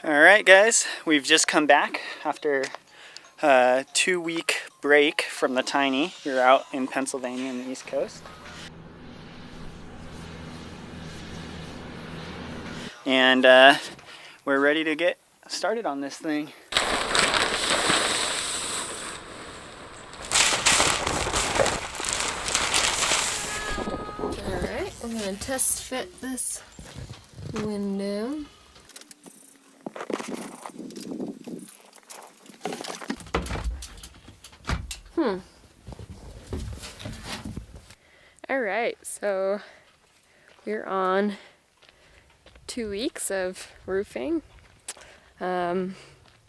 Alright guys, we've just come back after a 2-week break from the Tiny. We were out in Pennsylvania on the East Coast. And we're ready to get started on this thing. Alright, we're going to test fit this window. Alright, so we're on 2 weeks of roofing, and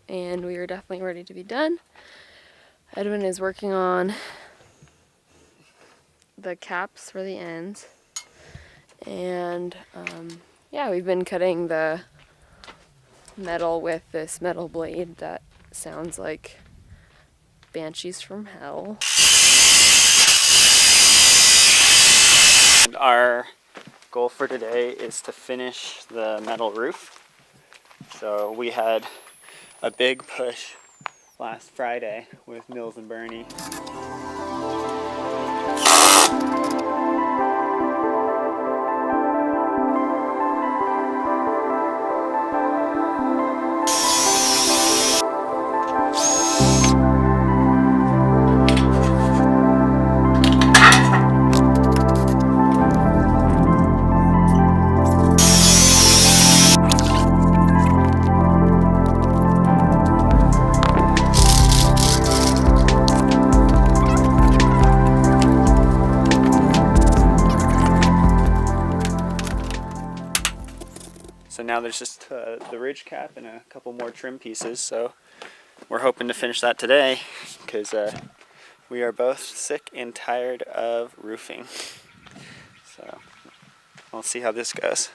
we are definitely ready to be done. Edwin is working on the caps for the ends, and yeah, we've been cutting the metal with this metal blade that sounds like banshees from hell. And our goal for today is to finish the metal roof. So we had a big push last Friday with Mills and Bernie. So now there's just the ridge cap and a couple more trim pieces, so we're hoping to finish that today because we are both sick and tired of roofing. So we'll see how this goes.